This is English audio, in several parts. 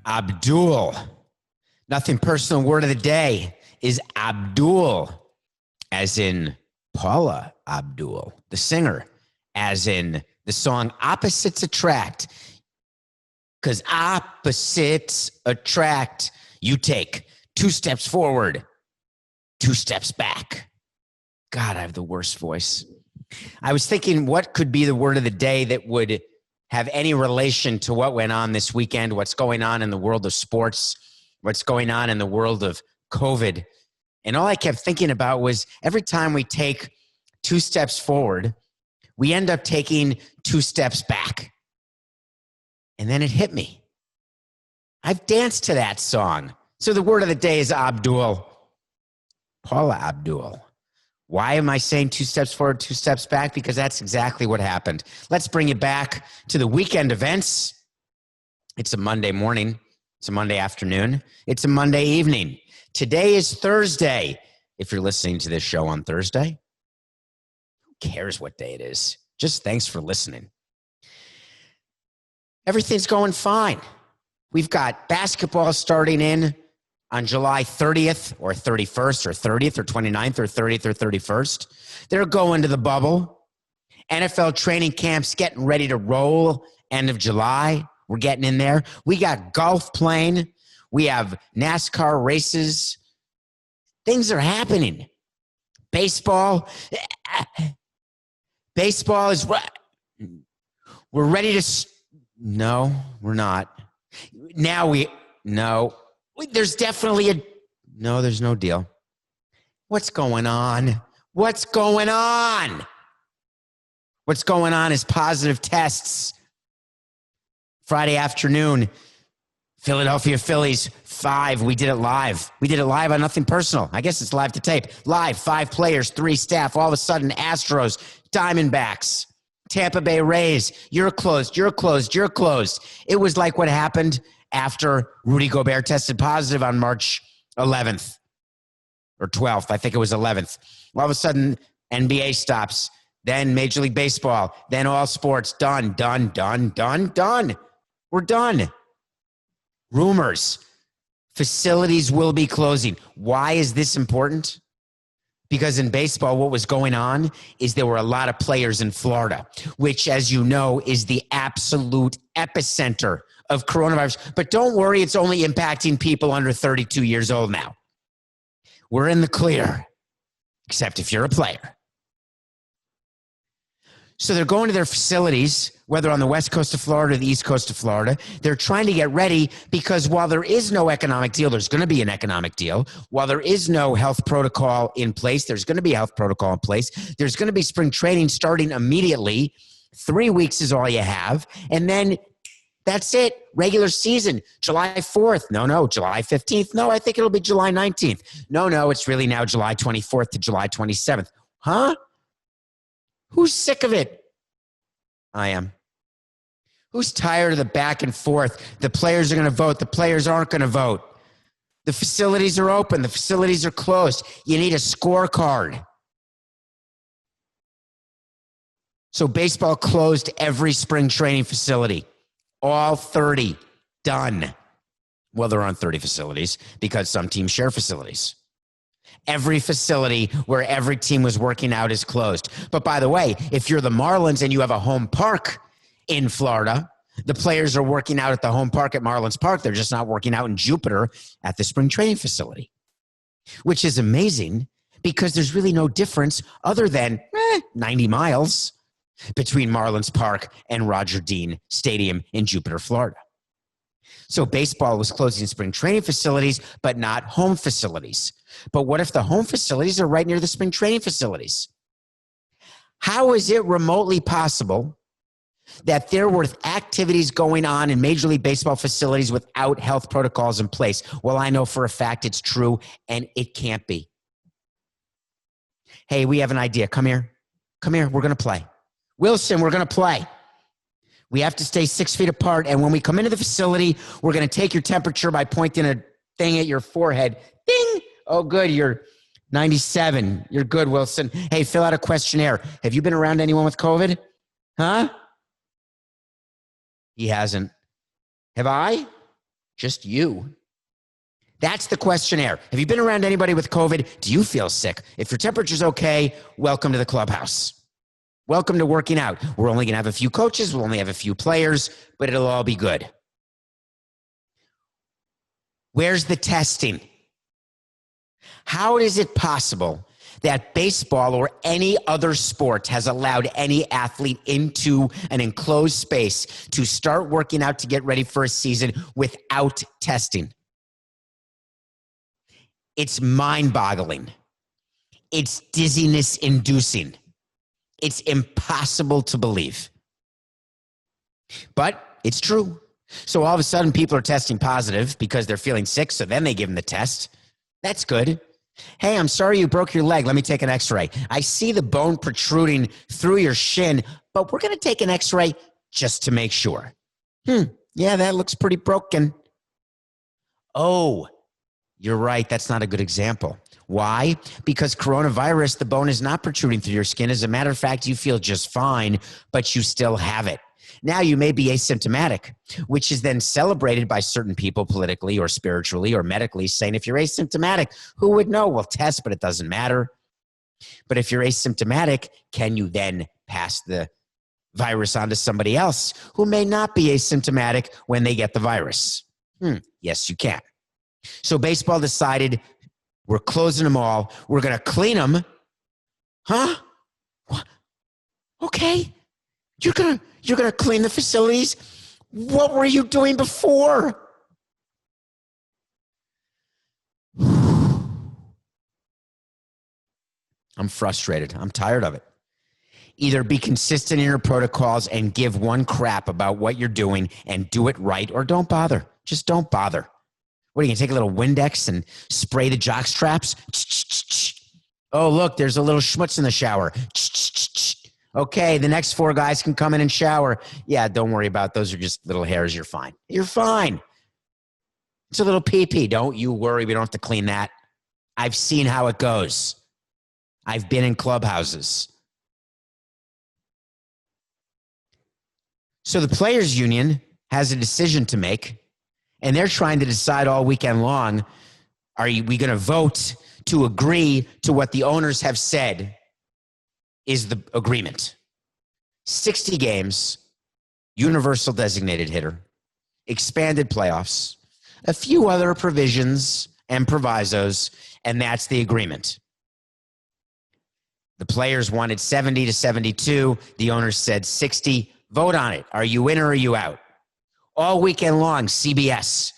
Abdul. Nothing personal. Word of the day is Abdul, as in Paula Abdul, the singer, as in the song Opposites Attract. Because opposites attract. You take 2 steps forward, 2 steps back. God, I have the worst voice. I was thinking, what could be the word of the day that would have any relation to what went on this weekend, what's going on in the world of sports, what's going on in the world of COVID. And all I kept thinking about was every time we take 2 steps forward, we end up taking 2 steps back. And then it hit me. I've danced to that song. So the word of the day is Abdul. Paula Abdul. Why am I saying 2 steps forward, 2 steps back? Because that's exactly what happened. Let's bring you back to the weekend events. It's a Monday morning. It's a Monday afternoon. It's a Monday evening. Today is Thursday. If you're listening to this show on Thursday, who cares what day it is? Just thanks for listening. Everything's going fine. We've got basketball starting in on July 30th or 31st or 30th or 29th or 30th or 31st. They're going to the bubble. NFL training camps getting ready to roll end of July. We're getting in there. We got golf playing. We have NASCAR races. Things are happening. Baseball is, we're ready to, no, we're not. There's definitely no, there's no deal. What's going on? What's going on? What's going on is positive tests. Friday afternoon, Philadelphia Phillies 5. We did it live. We did it live on Nothing Personal. I guess it's live to tape. Live, 5 players, 3 staff. All of a sudden, Astros, Diamondbacks, Tampa Bay Rays. You're closed. It was like what happened after Rudy Gobert tested positive on March 11th or 12th. I think it was 11th. All of a sudden, NBA stops. Then Major League Baseball. Then all sports. Done. We're done. Rumors. Facilities will be closing. Why is this important? Because in baseball, what was going on is there were a lot of players in Florida, which, as you know, is the absolute epicenter of coronavirus. But don't worry, it's only impacting people under 32 years old now. We're in the clear, except if you're a player. So they're going to their facilities, whether on the west coast of Florida or the east coast of Florida. They're trying to get ready because while there is no economic deal, there's going to be an economic deal. While there is no health protocol in place, there's going to be a health protocol in place. There's going to be spring training starting immediately. 3 weeks is all you have. And then that's it. Regular season, July 4th. No, July 15th. No, I think it'll be July 19th. No, it's really now July 24th to July 27th. Huh? Who's sick of it? I am. Who's tired of the back and forth? The players are going to vote. The players aren't going to vote. The facilities are open. The facilities are closed. You need a scorecard. So baseball closed every spring training facility. All 30. Done. Well, there aren't 30 facilities because some teams share facilities. Every facility where every team was working out is closed. But by the way, if you're the Marlins and you have a home park in Florida, the players are working out at the home park at Marlins Park. They're just not working out in Jupiter at the spring training facility, which is amazing because there's really no difference other than 90 miles between Marlins Park and Roger Dean Stadium in Jupiter, Florida. So baseball was closing spring training facilities, but not home facilities. But what if the home facilities are right near the spring training facilities? How is it remotely possible that there were activities going on in Major League Baseball facilities without health protocols in place? Well, I know for a fact it's true, and it can't be. Hey, we have an idea. Come here. We're going to play. Wilson, we're going to play. We have to stay 6 feet apart, and when we come into the facility, we're going to take your temperature by pointing a thing at your forehead. Ding! Oh, good, you're 97. You're good, Wilson. Hey, fill out a questionnaire. Have you been around anyone with COVID? Huh? He hasn't. Have I? Just you. That's the questionnaire. Have you been around anybody with COVID? Do you feel sick? If your temperature's okay, welcome to the clubhouse. Welcome to working out. We're only going to have a few coaches. We'll only have a few players, but it'll all be good. Where's the testing? How is it possible that baseball or any other sport has allowed any athlete into an enclosed space to start working out to get ready for a season without testing? It's mind-boggling. It's dizziness-inducing. It's impossible to believe. But it's true. So all of a sudden, people are testing positive because they're feeling sick, so then they give them the test. That's good. Hey, I'm sorry you broke your leg. Let me take an x-ray. I see the bone protruding through your shin, but we're going to take an x-ray just to make sure. Yeah, that looks pretty broken. Oh, you're right. That's not a good example. Why? Because coronavirus, the bone is not protruding through your skin. As a matter of fact, you feel just fine, but you still have it. Now you may be asymptomatic, which is then celebrated by certain people politically or spiritually or medically, saying if you're asymptomatic, who would know? Well, test, but it doesn't matter. But if you're asymptomatic, can you then pass the virus on to somebody else who may not be asymptomatic when they get the virus? Yes, you can. So baseball decided we're closing them all. We're going to clean them. Huh? What? Okay. You're going to clean the facilities? What were you doing before? I'm frustrated. I'm tired of it. Either be consistent in your protocols and give one crap about what you're doing and do it right, or don't bother. Just don't bother. What, are you going to take a little Windex and spray the jock straps? Oh, look, there's a little schmutz in the shower. Okay, the next 4 guys can come in and shower. Yeah, don't worry about those. Are just little hairs. You're fine. You're fine. It's a little pee-pee. Don't you worry. We don't have to clean that. I've seen how it goes. I've been in clubhouses. So the players' union has a decision to make, and they're trying to decide all weekend long, are we going to vote to agree to what the owners have said is the agreement? 60 games, universal designated hitter, expanded playoffs, a few other provisions and provisos, and that's the agreement. The players wanted 70 to 72. The owners said 60. Vote on it. Are you in or are you out? All weekend long, CBS.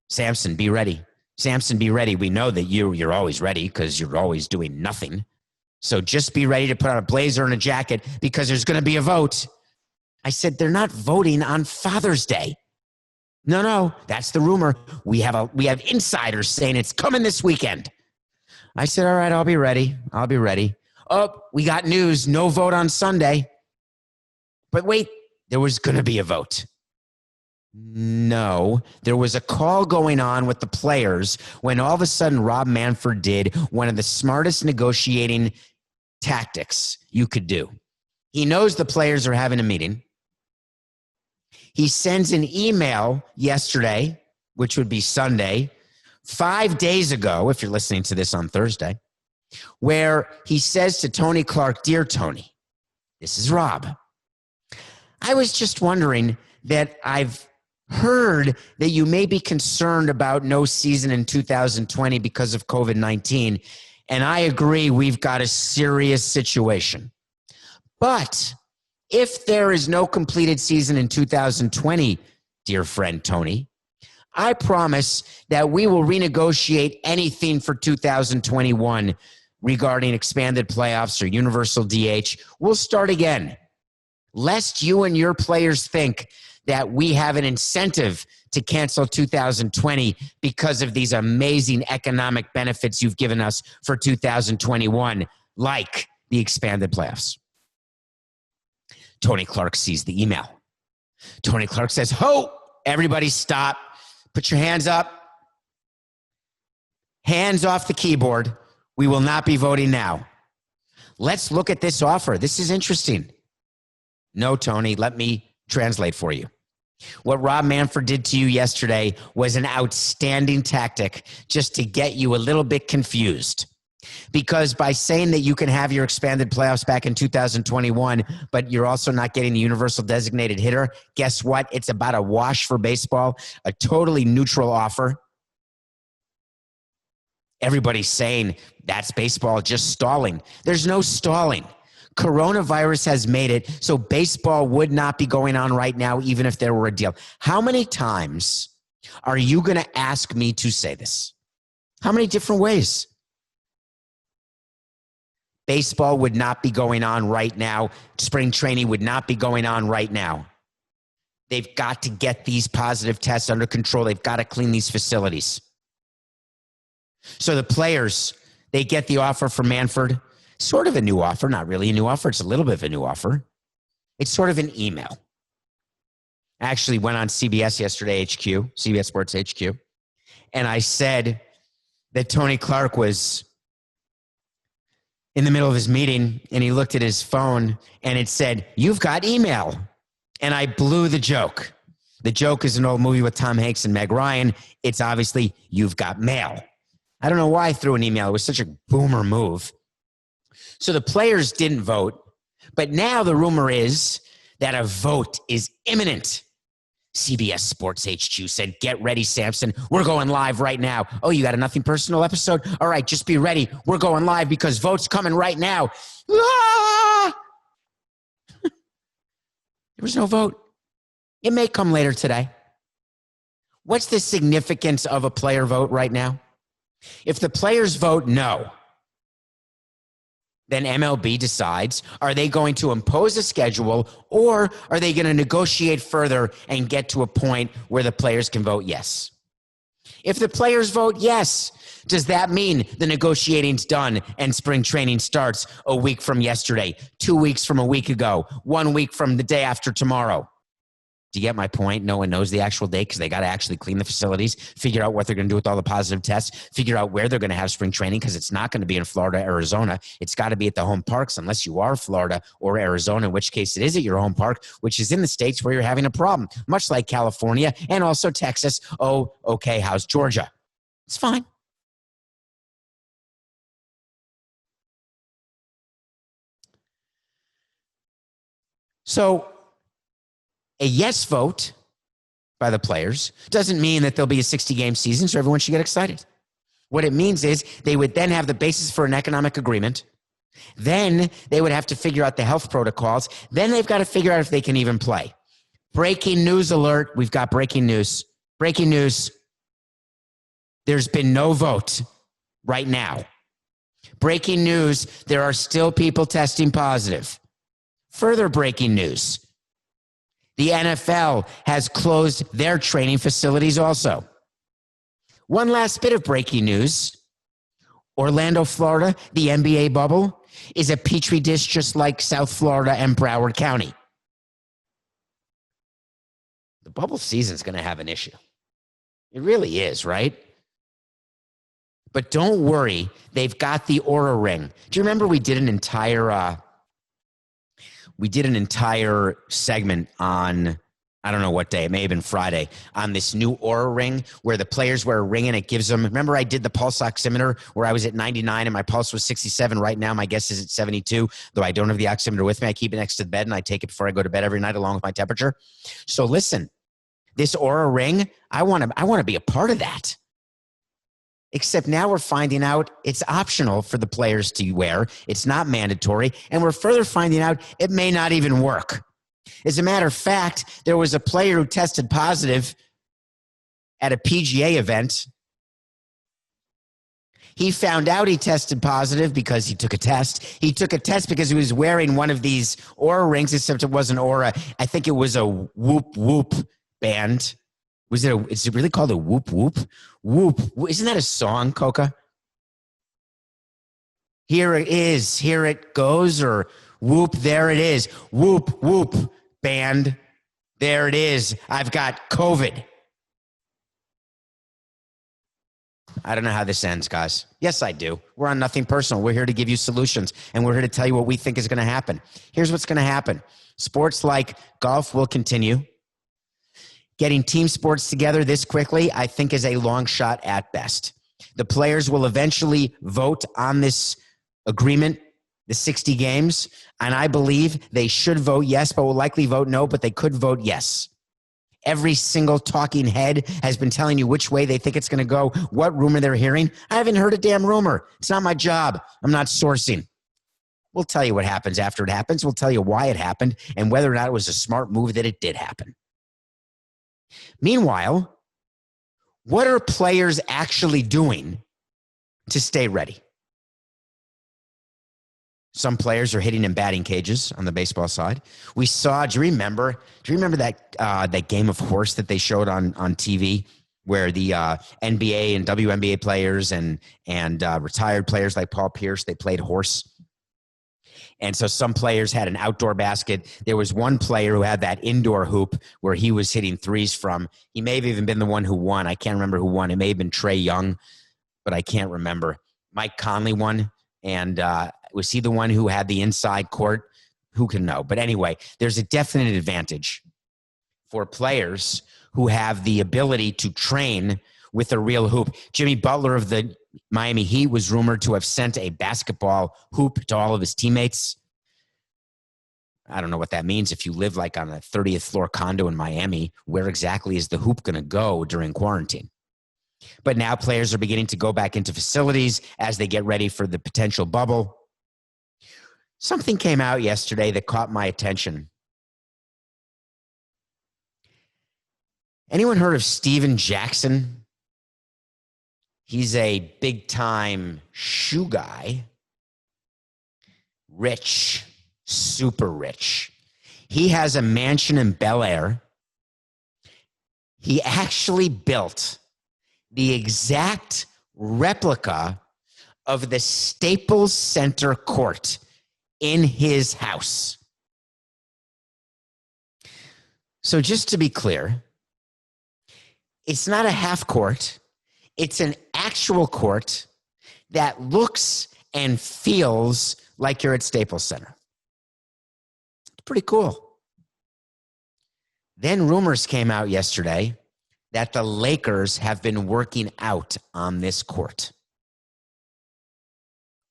Samson, be ready. Samson, be ready. We know that you're always ready because you're always doing nothing. So just be ready to put on a blazer and a jacket because there's going to be a vote. I said, they're not voting on Father's Day. No, that's the rumor. We have insiders saying it's coming this weekend. I said, all right, I'll be ready. Oh, we got news. No vote on Sunday. But wait, there was going to be a vote. No, there was a call going on with the players when all of a sudden Rob Manfred did one of the smartest negotiating tactics you could do. He knows the players are having a meeting. He sends an email yesterday, which would be Sunday, 5 days ago, if you're listening to this on Thursday, where he says to Tony Clark, "Dear Tony, this is Rob. I was just wondering that I've heard that you may be concerned about no season in 2020 because of COVID-19. And I agree, we've got a serious situation. But if there is no completed season in 2020, dear friend Tony, I promise that we will renegotiate anything for 2021 regarding expanded playoffs or universal DH. We'll start again. Lest you and your players think that we have an incentive to cancel 2020 because of these amazing economic benefits you've given us for 2021, like the expanded playoffs." Tony Clark sees the email. Tony Clark says, "Ho, everybody stop. Put your hands up. Hands off the keyboard. We will not be voting now. Let's look at this offer. This is interesting." No, Tony, let me translate for you. What Rob Manfred did to you yesterday was an outstanding tactic just to get you a little bit confused. Because by saying that you can have your expanded playoffs back in 2021, but you're also not getting the universal designated hitter, guess what? It's about a wash for baseball, a totally neutral offer. Everybody's saying that's baseball just stalling. There's no stalling. Coronavirus has made it so baseball would not be going on right now, even if there were a deal. How many times are you going to ask me to say this? How many different ways? Baseball would not be going on right now. Spring training would not be going on right now. They've got to get these positive tests under control. They've got to clean these facilities. So the players, they get the offer from Manfred. Sort of a new offer, not really a new offer. It's a little bit of a new offer. It's sort of an email. I actually went on CBS yesterday, CBS Sports HQ, and I said that Tony Clark was in the middle of his meeting, and he looked at his phone, and it said, "You've got email." And I blew the joke. The joke is an old movie with Tom Hanks and Meg Ryan. It's obviously, "You've got mail." I don't know why I threw an email. It was such a boomer move. So the players didn't vote, but now the rumor is that a vote is imminent. CBS Sports HQ said, "Get ready, Samson. We're going live right now." Oh, you got a Nothing Personal episode? All right, just be ready. We're going live because vote's coming right now. Ah! There was no vote. It may come later today. What's the significance of a player vote right now? If the players vote no, then MLB decides, are they going to impose a schedule or are they going to negotiate further and get to a point where the players can vote yes? If the players vote yes, does that mean the negotiating's done and spring training starts a week from yesterday, 2 weeks from a week ago, 1 week from the day after tomorrow? Do you get my point? No one knows the actual date because they got to actually clean the facilities, figure out what they're going to do with all the positive tests, figure out where they're going to have spring training because it's not going to be in Florida, Arizona. It's got to be at the home parks unless you are Florida or Arizona, in which case it is at your home park, which is in the states where you're having a problem, much like California and also Texas. Oh, okay, how's Georgia? It's fine. So a yes vote by the players doesn't mean that there'll be a 60-game season, so everyone should get excited. What it means is they would then have the basis for an economic agreement. Then they would have to figure out the health protocols. Then they've got to figure out if they can even play. Breaking news alert. We've got breaking news. Breaking news. There's been no vote right now. Breaking news. There are still people testing positive. Further breaking news. The NFL has closed their training facilities also. One last bit of breaking news. Orlando, Florida, the NBA bubble, is a petri dish just like South Florida and Broward County. The bubble season's going to have an issue. It really is, right? But don't worry, they've got the Oura Ring. Do you remember we did an entire segment on, I don't know what day, it may have been Friday, on this new Oura Ring where the players wear a ring and it gives them, remember I did the pulse oximeter where I was at 99 and my pulse was 67. Right now, my guess is at 72, though I don't have the oximeter with me. I keep it next to the bed and I take it before I go to bed every night along with my temperature. So listen, this Oura Ring, I want to be a part of that. Except now we're finding out it's optional for the players to wear. It's not mandatory. And we're further finding out it may not even work. As a matter of fact, there was a player who tested positive at a PGA event. He found out he tested positive because he took a test. He took a test because he was wearing one of these Oura rings, except it wasn't Oura. I think it was a Whoop Whoop band. Is it really called a Whoop Whoop? Whoop. Isn't that a song, Coca? Here it is. Here it goes. Or whoop, there it is. Whoop, whoop, band. There it is. I've got COVID. I don't know how this ends, guys. Yes, I do. We're on Nothing Personal. We're here to give you solutions, and we're here to tell you what we think is going to happen. Here's what's going to happen. Sports like golf will continue. Getting team sports together this quickly, I think, is a long shot at best. The players will eventually vote on this agreement, the 60 games, and I believe they should vote yes, but will likely vote no, but they could vote yes. Every single talking head has been telling you which way they think it's going to go, what rumor they're hearing. I haven't heard a damn rumor. It's not my job. I'm not sourcing. We'll tell you what happens after it happens. We'll tell you why it happened and whether or not it was a smart move that it did happen. Meanwhile, what are players actually doing to stay ready? Some players are hitting in batting cages on the baseball side. We saw, do you remember that game of horse that they showed on TV where the NBA and WNBA players and retired players like Paul Pierce, they played horse? And so some players had an outdoor basket. There was one player who had that indoor hoop where he was hitting threes from. He may have even been the one who won. I can't remember who won. It may have been Trey Young, but I can't remember. Mike Conley won. And was he the one who had the inside court? Who can know? But anyway, there's a definite advantage for players who have the ability to train with a real hoop. Jimmy Butler of the Miami Heat was rumored to have sent a basketball hoop to all of his teammates. I don't know what that means. If you live like on a 30th floor condo in Miami, where exactly is the hoop going to go during quarantine? But now players are beginning to go back into facilities as they get ready for the potential bubble. Something came out yesterday that caught my attention. Anyone heard of Steven Jackson? He's a big-time shoe guy. Rich, super rich. He has a mansion in Bel Air. He actually built the exact replica of the Staples Center court in his house. So just to be clear, it's not a half court. It's an actual court that looks and feels like you're at Staples Center. It's pretty cool. Then rumors came out yesterday that the Lakers have been working out on this court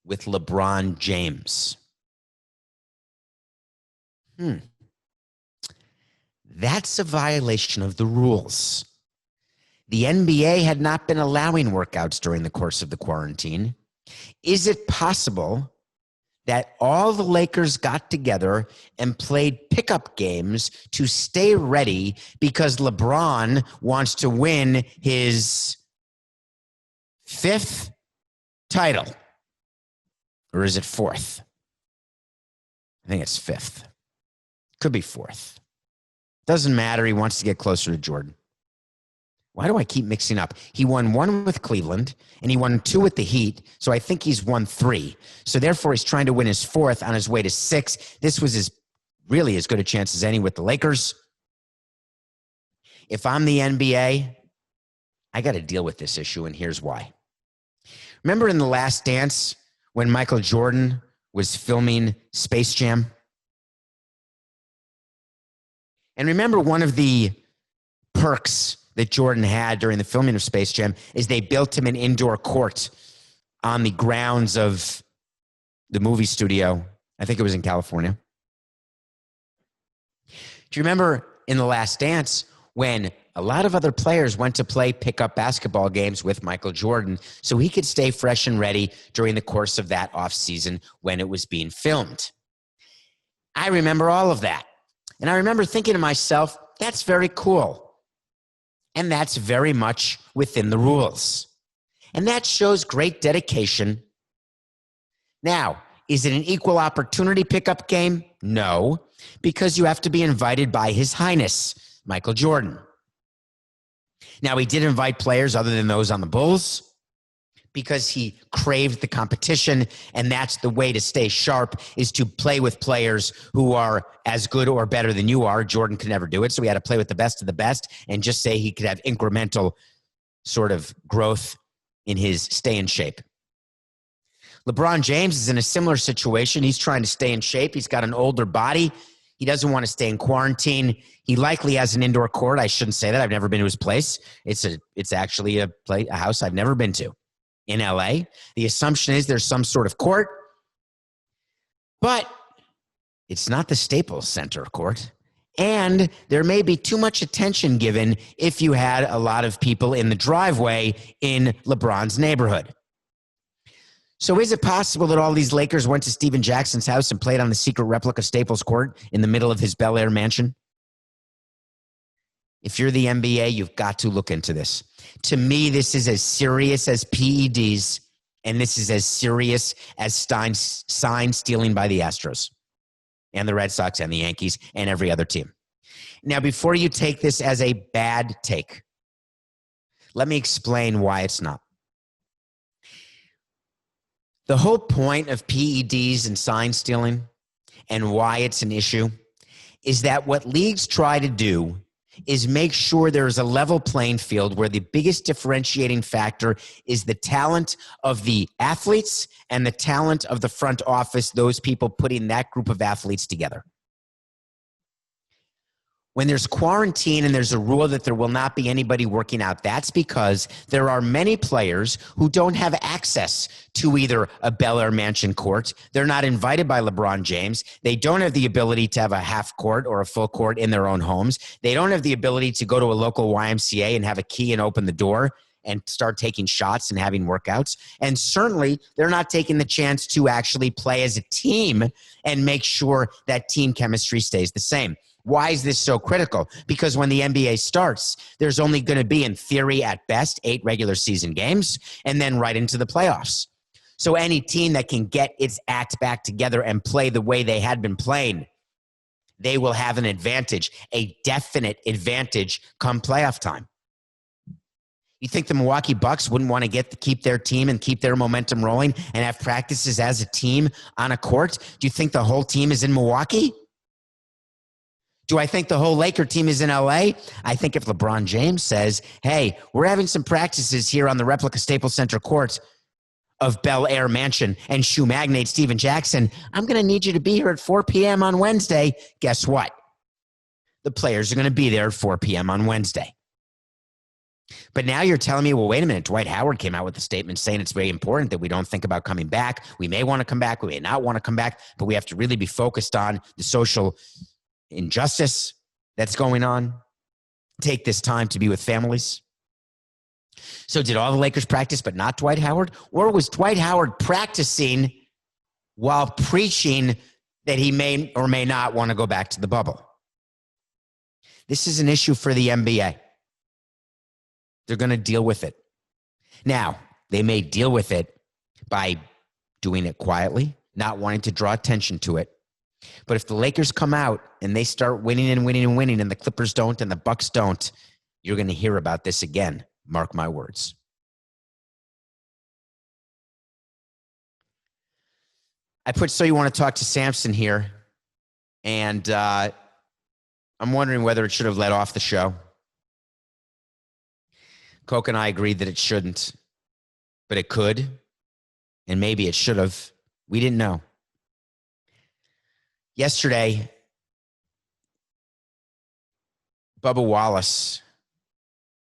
with LeBron James. That's a violation of the rules. The NBA had not been allowing workouts during the course of the quarantine. Is it possible that all the Lakers got together and played pickup games to stay ready because LeBron wants to win his 5th title? Or is it 4th? I think it's 5th. Could be 4th. Doesn't matter. He wants to get closer to Jordan. Why do I keep mixing up? He won 1 with Cleveland, and he won 2 with the Heat, so I think he's won 3. So therefore, he's trying to win his 4th on his way to 6. This was really as good a chance as any with the Lakers. If I'm the NBA, I got to deal with this issue, and here's why. Remember in The Last Dance when Michael Jordan was filming Space Jam? And remember, one of the perks that Jordan had during the filming of Space Jam is they built him an indoor court on the grounds of the movie studio. I think it was in California. Do you remember in The Last Dance when a lot of other players went to play pickup basketball games with Michael Jordan so he could stay fresh and ready during the course of that offseason when it was being filmed? I remember all of that. And I remember thinking to myself, that's very cool. And that's very much within the rules. And that shows great dedication. Now, is it an equal opportunity pickup game? No, because you have to be invited by His Highness, Michael Jordan. Now, he did invite players other than those on the Bulls because he craved the competition, and that's the way to stay sharp, is to play with players who are as good or better than you are. Jordan could never do it, so he had to play with the best of the best and just say he could have incremental sort of growth in his stay in shape. LeBron James is in a similar situation. He's trying to stay in shape. He's got an older body. He doesn't want to stay in quarantine. He likely has an indoor court. I shouldn't say that. I've never been to his place. It's actually a house I've never been to in LA. The assumption is there's some sort of court, but it's not the Staples Center court. And there may be too much attention given if you had a lot of people in the driveway in LeBron's neighborhood. So is it possible that all these Lakers went to Steven Jackson's house and played on the secret replica Staples Court in the middle of his Bel Air mansion? If you're the NBA, you've got to look into this. To me, this is as serious as PEDs, and this is as serious as sign stealing by the Astros and the Red Sox and the Yankees and every other team. Now, before you take this as a bad take, let me explain why it's not. The whole point of PEDs and sign stealing and why it's an issue is that what leagues try to do is make sure there's a level playing field where the biggest differentiating factor is the talent of the athletes and the talent of the front office, those people putting that group of athletes together. When there's quarantine and there's a rule that there will not be anybody working out, that's because there are many players who don't have access to either a Bel Air mansion court. They're not invited by LeBron James. They don't have the ability to have a half court or a full court in their own homes. They don't have the ability to go to a local YMCA and have a key and open the door and start taking shots and having workouts. And certainly they're not taking the chance to actually play as a team and make sure that team chemistry stays the same. Why is this so critical? Because when the NBA starts, there's only going to be, in theory, at best, 8 regular season games, and then right into the playoffs. So any team that can get its act back together and play the way they had been playing, they will have an advantage, a definite advantage come playoff time. You think the Milwaukee Bucks wouldn't want to keep their team and keep their momentum rolling and have practices as a team on a court? Do you think the whole team is in Milwaukee? Do I think the whole Laker team is in LA? I think if LeBron James says, hey, we're having some practices here on the replica Staples Center court of Bel Air Mansion and shoe magnate Steven Jackson, I'm going to need you to be here at 4 p.m. on Wednesday. Guess what? The players are going to be there at 4 p.m. on Wednesday. But now you're telling me, well, wait a minute. Dwight Howard came out with a statement saying it's very important that we don't think about coming back. We may want to come back. We may not want to come back, but we have to really be focused on the social injustice that's going on. Take this time to be with families. So did all the Lakers practice but not Dwight Howard? Or was Dwight Howard practicing while preaching that he may or may not want to go back to the bubble? This is an issue for the NBA. They're going to deal with it. Now, they may deal with it by doing it quietly, not wanting to draw attention to it. But if the Lakers come out and they start winning and winning and winning and the Clippers don't and the Bucks don't, you're going to hear about this again. Mark my words. I put So You Want to Talk to Samson here, and I'm wondering whether it should have led off the show. Coke and I agreed that it shouldn't, but it could, and maybe it should have. We didn't know. Yesterday, Bubba Wallace,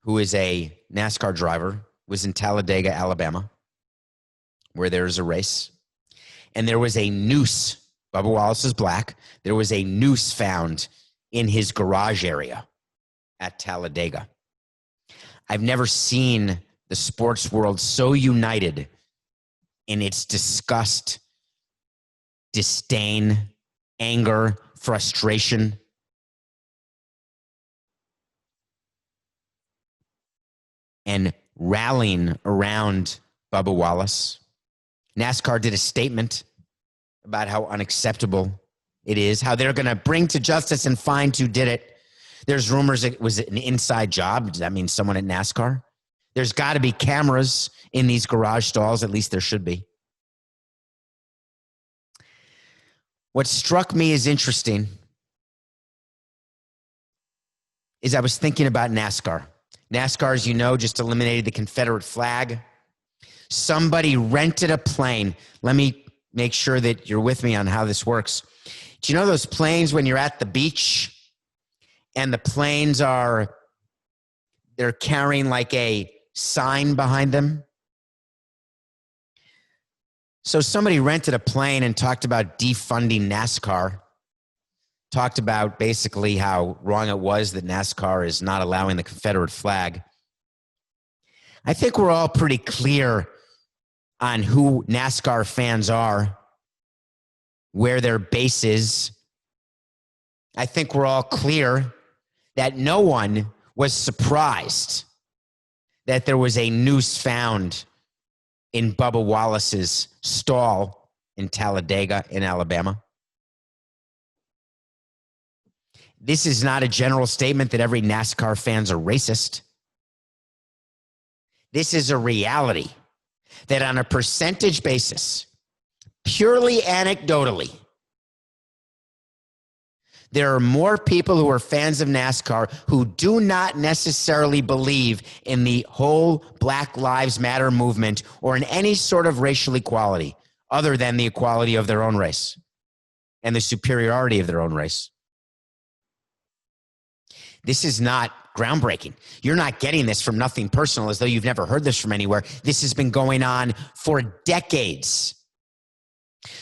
who is a NASCAR driver, was in Talladega, Alabama, where there is a race. And there was a noose. Bubba Wallace is black. There was a noose found in his garage area at Talladega. I've never seen the sports world so united in its disgust, disdain, anger, frustration. And rallying around Bubba Wallace. NASCAR did a statement about how unacceptable it is, how they're going to bring to justice and find who did it. There's rumors it was an inside job. Does that mean someone at NASCAR? There's got to be cameras in these garage stalls. At least there should be. What struck me as interesting is I was thinking about NASCAR. NASCAR, as you know, just eliminated the Confederate flag. Somebody rented a plane. Let me make sure that you're with me on how this works. Do you know those planes when you're at the beach and the planes they're carrying like a sign behind them? So somebody rented a plane and talked about defunding NASCAR. Talked about basically how wrong it was that NASCAR is not allowing the Confederate flag. I think we're all pretty clear on who NASCAR fans are, where their base is. I think we're all clear that no one was surprised that there was a noose found in Bubba Wallace's stall in Talladega in Alabama. This is not a general statement that every NASCAR fans are racist. This is a reality that on a percentage basis, purely anecdotally, there are more people who are fans of NASCAR who do not necessarily believe in the whole Black Lives Matter movement or in any sort of racial equality other than the equality of their own race and the superiority of their own race. This is not groundbreaking. You're not getting this from Nothing Personal as though you've never heard this from anywhere. This has been going on for decades.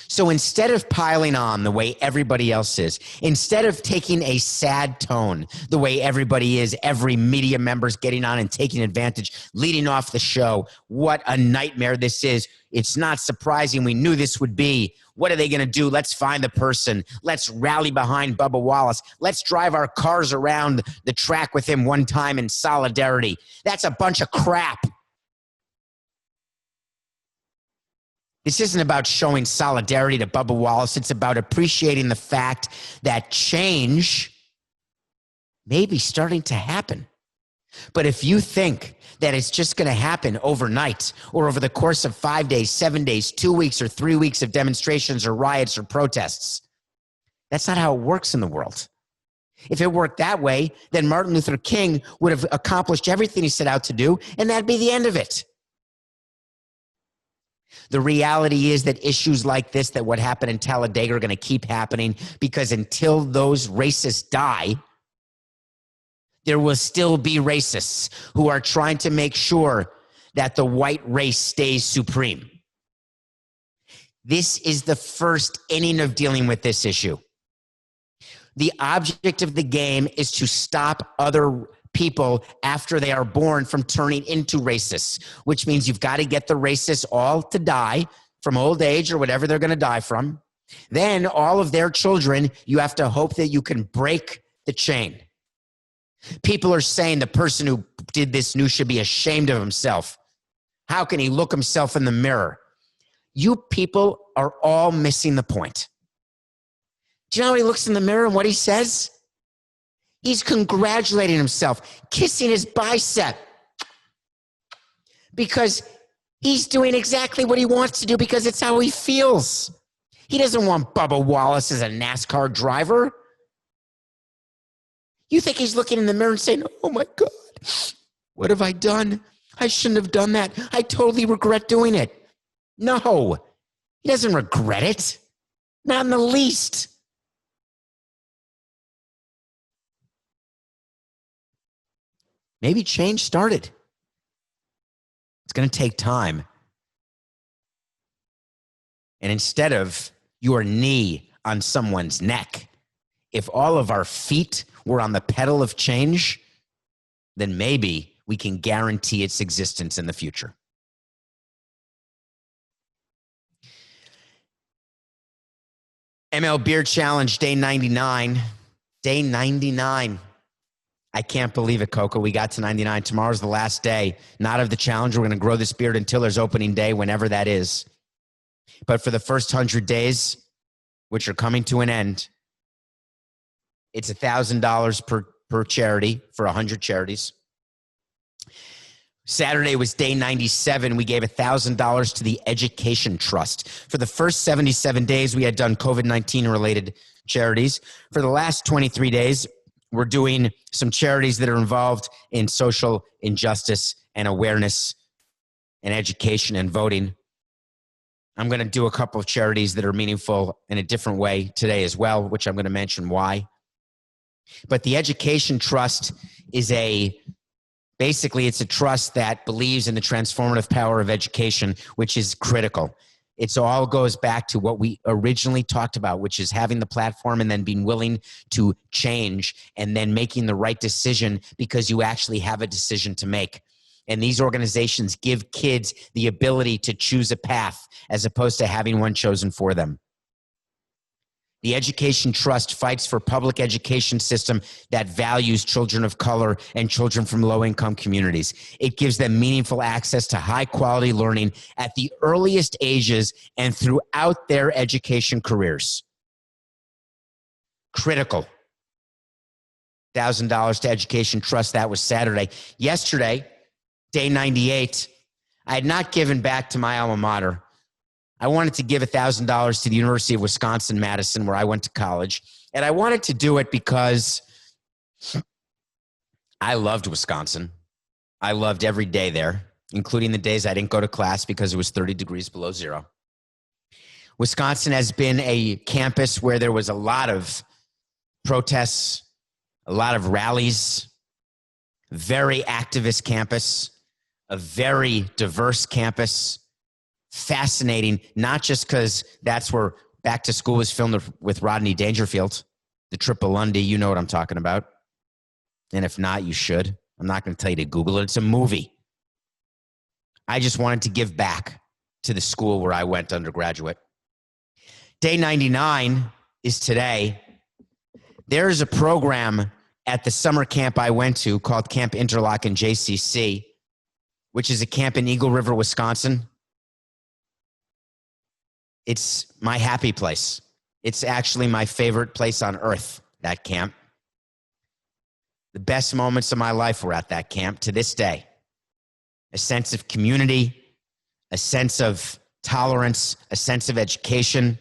So instead of piling on the way everybody else is, instead of taking a sad tone the way everybody is, every media member's getting on and taking advantage, leading off the show, what a nightmare this is. It's not surprising. We knew this would be. What are they going to do? Let's find the person. Let's rally behind Bubba Wallace. Let's drive our cars around the track with him one time in solidarity. That's a bunch of crap. This isn't about showing solidarity to Bubba Wallace. It's about appreciating the fact that change may be starting to happen. But if you think that it's just going to happen overnight or over the course of 5 days, 7 days, 2 weeks, or 3 weeks of demonstrations or riots or protests, that's not how it works in the world. If it worked that way, then Martin Luther King would have accomplished everything he set out to do, and that'd be the end of it. The reality is that issues like this, that what happened in Talladega, are going to keep happening because until those racists die, there will still be racists who are trying to make sure that the white race stays supreme. This is the first inning of dealing with this issue. The object of the game is to stop other people after they are born from turning into racists, which means you've got to get the racists all to die from old age or whatever they're going to die from. Then all of their children, you have to hope that you can break the chain. People are saying the person who did this news should be ashamed of himself. How can he look himself in the mirror? You people are all missing the point. Do you know how he looks in the mirror and what he says? He's congratulating himself, kissing his bicep, because he's doing exactly what he wants to do because it's how he feels. He doesn't want Bubba Wallace as a NASCAR driver. You think he's looking in the mirror and saying, oh my God, what have I done? I shouldn't have done that. I totally regret doing it. No, he doesn't regret it. Not in the least. Maybe change started. It's going to take time. And instead of your knee on someone's neck, if all of our feet were on the pedal of change, then maybe we can guarantee its existence in the future. MLBeard Challenge, day 99. Day 99. I can't believe it, Coco. We got to 99. Tomorrow's the last day, not of the challenge. We're going to grow this beard until there's opening day, whenever that is. But for the first 100 days, which are coming to an end, it's $1,000 per charity for 100 charities. Saturday was day 97. We gave $1,000 to the Education Trust. For the first 77 days, we had done COVID-19 related charities. For the last 23 days, we're doing some charities that are involved in social injustice and awareness and education and voting. I'm going to do a couple of charities that are meaningful in a different way today as well, which I'm going to mention why. But the Education Trust is basically it's a trust that believes in the transformative power of education, which is critical. It all goes back to what we originally talked about, which is having the platform and then being willing to change and then making the right decision because you actually have a decision to make. And these organizations give kids the ability to choose a path as opposed to having one chosen for them. The Education Trust fights for a public education system that values children of color and children from low-income communities. It gives them meaningful access to high-quality learning at the earliest ages and throughout their education careers. Critical. $1,000 to Education Trust. That was Saturday. Yesterday, day 98, I had not given back to my alma mater. I wanted to give $1,000 to the University of Wisconsin-Madison, where I went to college. And I wanted to do it because I loved Wisconsin. I loved every day there, including the days I didn't go to class because it was 30 degrees below zero. Wisconsin has been a campus where there was a lot of protests, a lot of rallies, very activist campus, a very diverse campus. Fascinating, not just because that's where Back to School was filmed with Rodney Dangerfield, the Triple Lundy. You know what I'm talking about. And if not, you should. I'm not going to tell you to Google it. It's a movie. I just wanted to give back to the school where I went undergraduate. Day 99 is today. There's a program at the summer camp I went to called Camp Interlaken JCC, which is a camp in Eagle River, Wisconsin. It's my happy place. It's actually my favorite place on earth, that camp. The best moments of my life were at that camp to this day. A sense of community, a sense of tolerance, a sense of education,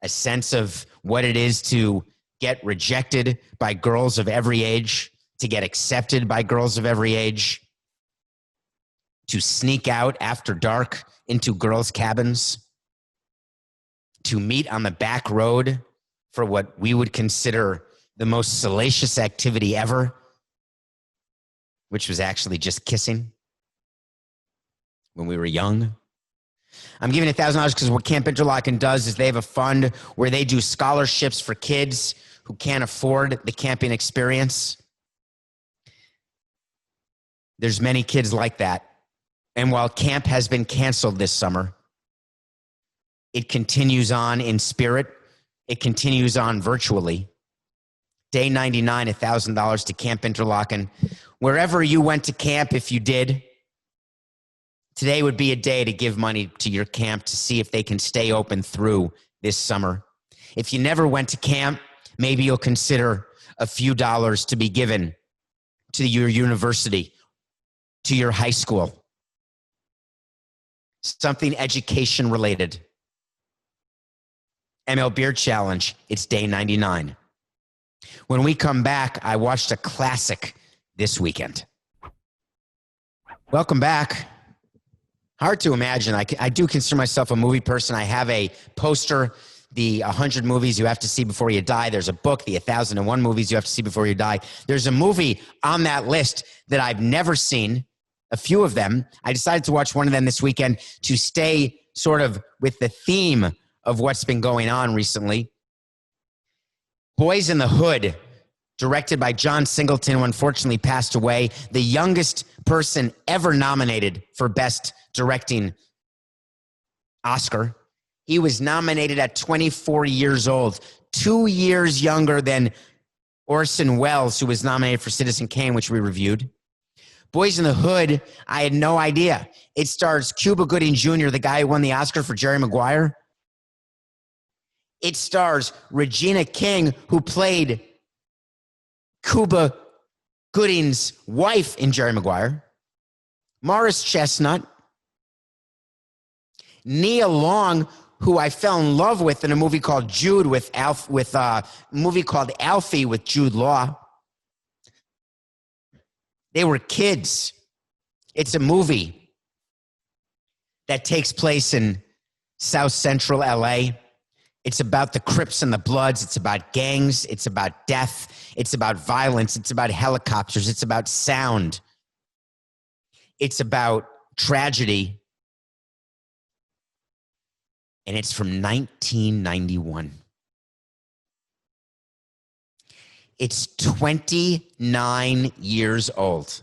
a sense of what it is to get rejected by girls of every age, to get accepted by girls of every age, to sneak out after dark into girls' cabins, to meet on the back road for what we would consider the most salacious activity ever, which was actually just kissing when we were young. I'm giving $1,000 because what Camp Interlaken does is they have a fund where they do scholarships for kids who can't afford the camping experience. There's many kids like that. And while camp has been canceled this summer, it continues on in spirit. It continues on virtually. Day 99, $1,000 to Camp Interlaken. Wherever you went to camp, if you did, today would be a day to give money to your camp to see if they can stay open through this summer. If you never went to camp, maybe you'll consider a few dollars to be given to your university, to your high school. Something education related. MLBeard Challenge, it's day 99. When we come back, I watched a classic this weekend. Welcome back. Hard to imagine. I do consider myself a movie person. I have a poster, the 100 movies you have to see before you die. There's a book, the 1001 movies you have to see before you die. There's a movie on that list that I've never seen, a few of them. I decided to watch one of them this weekend to stay sort of with the theme of what's been going on recently. Boyz N the Hood, directed by John Singleton, who unfortunately passed away, the youngest person ever nominated for Best Directing Oscar. He was nominated at 24 years old, 2 years younger than Orson Welles, who was nominated for Citizen Kane, which we reviewed. Boyz N the Hood, I had no idea. It stars Cuba Gooding Jr., the guy who won the Oscar for Jerry Maguire. It stars Regina King, who played Cuba Gooding's wife in Jerry Maguire. Morris Chestnut. Nia Long, who I fell in love with in a movie called Jude with a movie called Alfie with Jude Law. They were kids. It's a movie that takes place in South Central LA. It's about the Crips and the Bloods. It's about gangs. It's about death. It's about violence. It's about helicopters. It's about sound. It's about tragedy. And it's from 1991. It's 29 years old.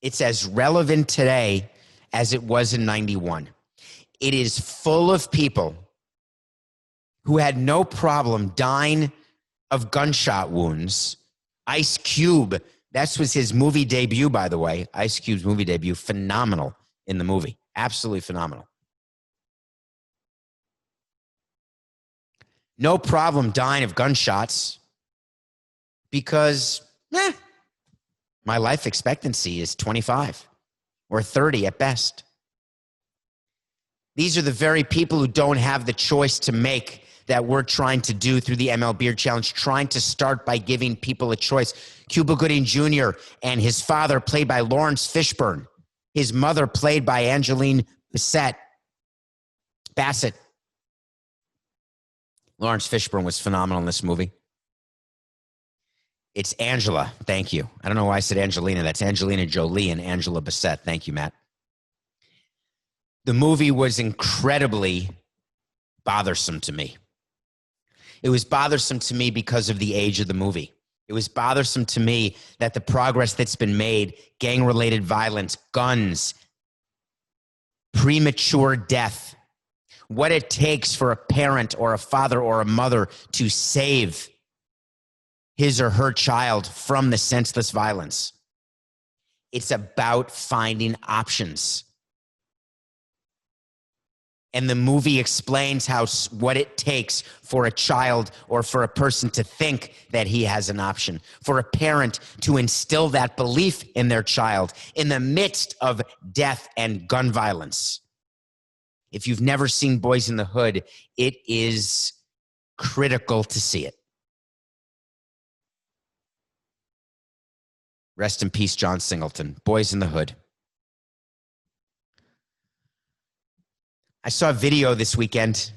It's as relevant today as it was in 91. It is full of people who had no problem dying of gunshot wounds. Ice Cube, that was his movie debut, by the way. Ice Cube's movie debut, phenomenal in the movie. Absolutely phenomenal. No problem dying of gunshots because my life expectancy is 25 or 30 at best. These are the very people who don't have the choice to make that we're trying to do through the MLBeard Challenge, trying to start by giving people a choice. Cuba Gooding Jr. and his father, played by Lawrence Fishburne. His mother, played by Angeline Bassett. Lawrence Fishburne was phenomenal in this movie. It's Angela. Thank you. I don't know why I said Angelina. That's Angelina Jolie and Angela Bassett. Thank you, Matt. The movie was incredibly bothersome to me. It was bothersome to me because of the age of the movie. It was bothersome to me that the progress that's been made, gang-related violence, guns, premature death, what it takes for a parent or a father or a mother to save his or her child from the senseless violence. It's about finding options. And the movie explains what it takes for a child or for a person to think that he has an option, for a parent to instill that belief in their child in the midst of death and gun violence. If you've never seen Boyz N the Hood, it is critical to see it. Rest in peace, John Singleton. Boyz N the Hood. I saw a video this weekend.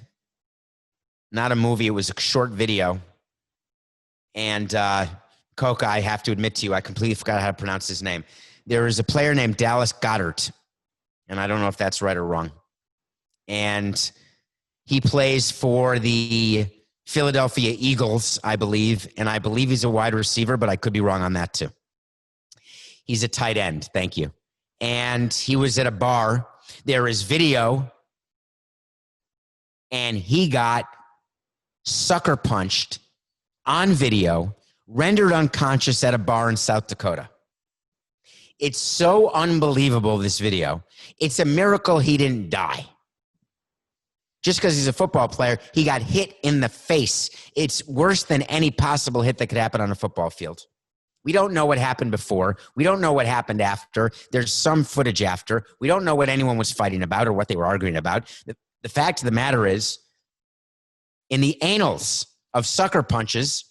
Not a movie. It was a short video. And Coca, I have to admit to you, I completely forgot how to pronounce his name. There is a player named Dallas Goedert. And I don't know if that's right or wrong. And he plays for the Philadelphia Eagles, I believe. And I believe he's a wide receiver, but I could be wrong on that too. He's a tight end. Thank you. And he was at a bar. There is video. And he got sucker punched on video, rendered unconscious at a bar in South Dakota. It's so unbelievable, this video. It's a miracle he didn't die. Just because he's a football player, he got hit in the face. It's worse than any possible hit that could happen on a football field. We don't know what happened before. We don't know what happened after. There's some footage after. We don't know what anyone was fighting about or what they were arguing about. The fact of the matter is, in the annals of sucker punches,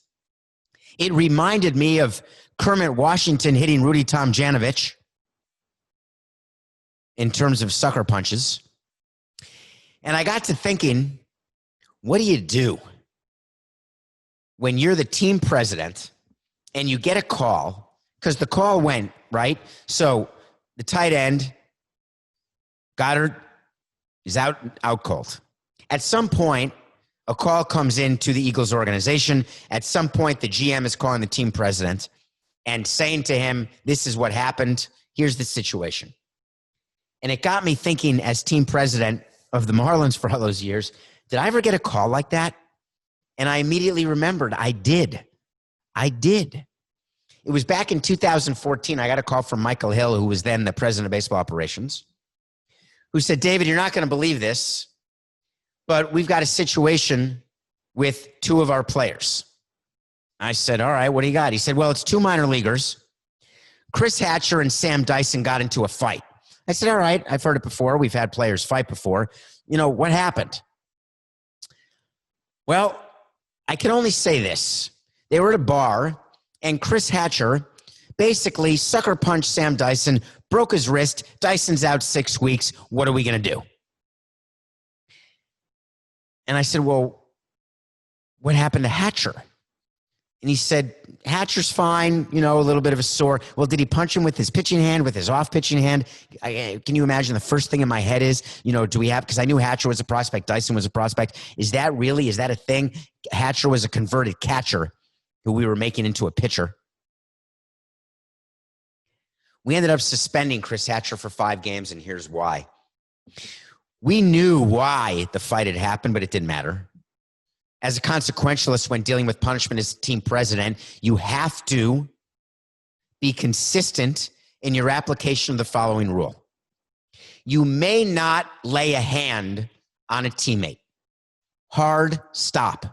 it reminded me of Kermit Washington hitting Rudy Tomjanovich in terms of sucker punches. And I got to thinking, what do you do when you're the team president and you get a call? Because the call went, right? So the tight end, Goddard, is out cold. At some point, a call comes in to the Eagles organization. At some point, the GM is calling the team president and saying to him, this is what happened. Here's the situation. And it got me thinking, as team president of the Marlins for all those years, did I ever get a call like that? And I immediately remembered I did. It was back in 2014. I got a call from Michael Hill, who was then the president of baseball operations, who said, David, you're not going to believe this, but we've got a situation with two of our players. I said, all right, what do you got? He said, well, it's two minor leaguers. Chris Hatcher and Sam Dyson got into a fight. I said, all right, I've heard it before. We've had players fight before. You know, what happened? Well, I can only say this. They were at a bar, and Chris Hatcher basically sucker punched Sam Dyson, broke his wrist. Dyson's out 6 weeks. What are we going to do? And I said, well, what happened to Hatcher? And he said, Hatcher's fine, you know, a little bit of a sore. Well, did he punch him with his pitching hand, with his off pitching hand? Can you imagine the first thing in my head is, you know, do we have, because I knew Hatcher was a prospect, Dyson was a prospect. Is that a thing? Hatcher was a converted catcher who we were making into a pitcher. We ended up suspending Chris Hatcher for 5 games, and here's why. We knew why the fight had happened, but it didn't matter. As a consequentialist, when dealing with punishment as team president, you have to be consistent in your application of the following rule. You may not lay a hand on a teammate. Hard stop.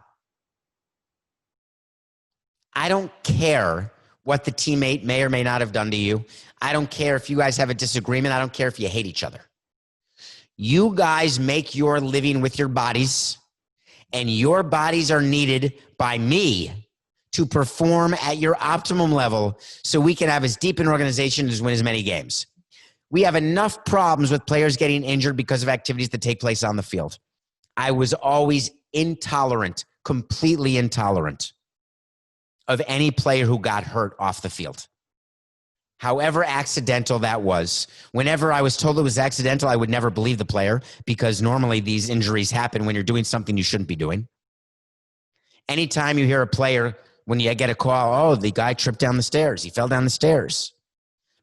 I don't care what the teammate may or may not have done to you. I don't care if you guys have a disagreement. I don't care if you hate each other. You guys make your living with your bodies, and your bodies are needed by me to perform at your optimum level so we can have as deep an organization as win as many games. We have enough problems with players getting injured because of activities that take place on the field. I was always intolerant, completely intolerant of any player who got hurt off the field. However accidental that was. Whenever I was told it was accidental, I would never believe the player, because normally these injuries happen when you're doing something you shouldn't be doing. Anytime you hear a player, when you get a call, oh, the guy tripped down the stairs. He fell down the stairs.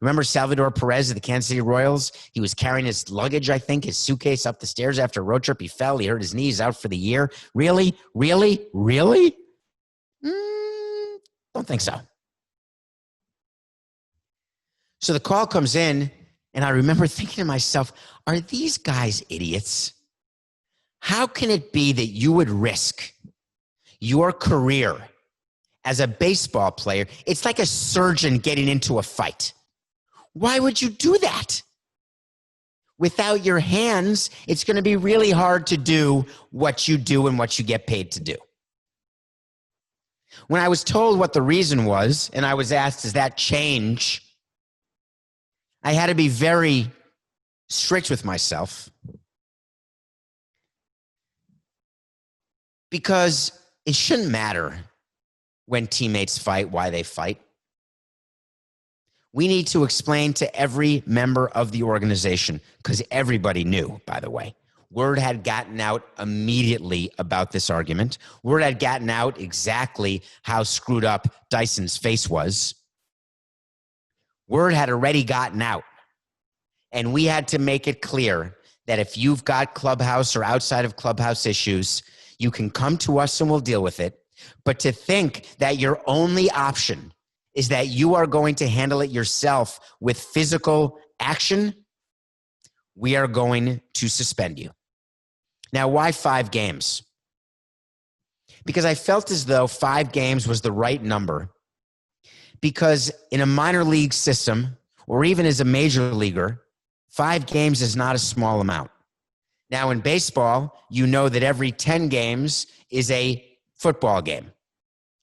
Remember Salvador Perez of the Kansas City Royals? He was carrying his luggage, I think, his suitcase up the stairs after a road trip. He fell. He hurt his knee. He's out for the year. Really? Really? Really? Don't think so. So the call comes in, and I remember thinking to myself, are these guys idiots? How can it be that you would risk your career as a baseball player? It's like a surgeon getting into a fight. Why would you do that? Without your hands, it's going to be really hard to do what you do and what you get paid to do. When I was told what the reason was, and I was asked, does that change? I had to be very strict with myself, because it shouldn't matter when teammates fight, why they fight. We need to explain to every member of the organization, because everybody knew, by the way. Word had gotten out immediately about this argument. Word had gotten out exactly how screwed up Dyson's face was. Word had already gotten out. And we had to make it clear that if you've got clubhouse or outside of clubhouse issues, you can come to us and we'll deal with it. But to think that your only option is that you are going to handle it yourself with physical action, we are going to suspend you. Now, why 5 games? Because I felt as though 5 games was the right number. Because in a minor league system, or even as a major leaguer, 5 games is not a small amount. Now, in baseball, you know that every 10 games is a football game,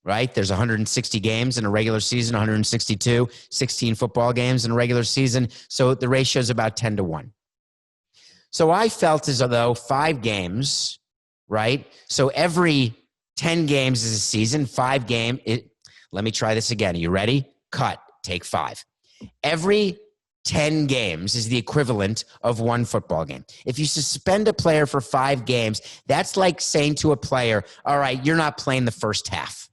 right? There's 160 games in a regular season, 162, 16 football games in a regular season. So the ratio is about 10 to 1. So I felt as though 5 games, right? So every 10 games is a season, 5 games. Let me try this again. Are you ready? Cut. Take 5. Every 10 games is the equivalent of 1 football game. If you suspend a player for 5 games, that's like saying to a player, all right, you're not playing the first half.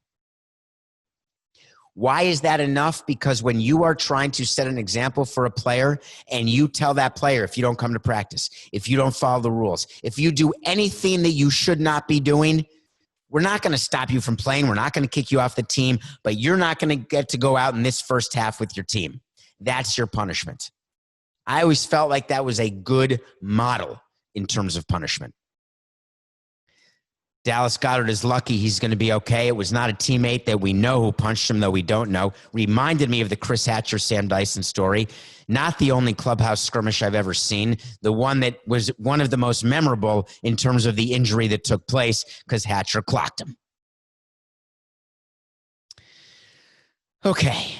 Why is that enough? Because when you are trying to set an example for a player and you tell that player, if you don't come to practice, if you don't follow the rules, if you do anything that you should not be doing, we're not going to stop you from playing. We're not going to kick you off the team, but you're not going to get to go out in this first half with your team. That's your punishment. I always felt like that was a good model in terms of punishment. Dallas Goedert is lucky he's going to be okay. It was not a teammate that we know who punched him, though we don't know. Reminded me of the Chris Hatcher, Sam Dyson story. Not the only clubhouse skirmish I've ever seen. The one that was one of the most memorable in terms of the injury that took place because Hatcher clocked him. Okay.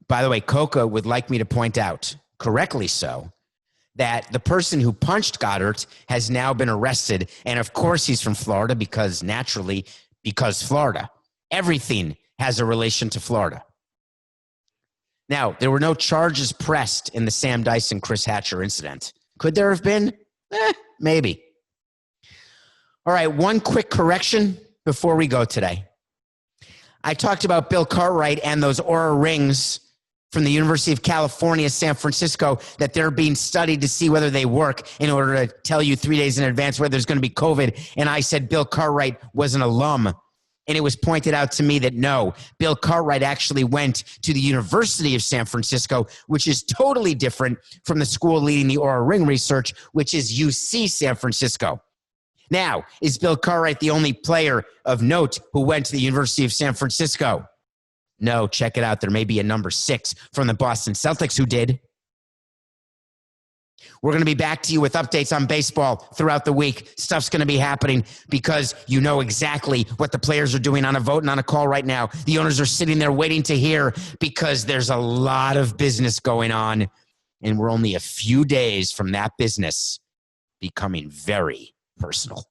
By the way, Coca would like me to point out, correctly so, that the person who punched Goedert has now been arrested. And of course he's from Florida because Florida. Everything has a relation to Florida. Now, there were no charges pressed in the Sam Dyson, Chris Hatcher incident. Could there have been? Maybe. All right, one quick correction before we go today. I talked about Bill Cartwright and those Oura rings from the University of California, San Francisco, that they're being studied to see whether they work in order to tell you 3 days in advance whether there's going to be COVID. And I said Bill Cartwright was an alum. And it was pointed out to me that no, Bill Cartwright actually went to the University of San Francisco, which is totally different from the school leading the Oura ring research, which is UC San Francisco. Now, is Bill Cartwright the only player of note who went to the University of San Francisco? No, check it out. There may be a number 6 from the Boston Celtics who did. We're going to be back to you with updates on baseball throughout the week. Stuff's going to be happening because you know exactly what the players are doing on a vote and on a call right now. The owners are sitting there waiting to hear because there's a lot of business going on, and we're only a few days from that business becoming very personal.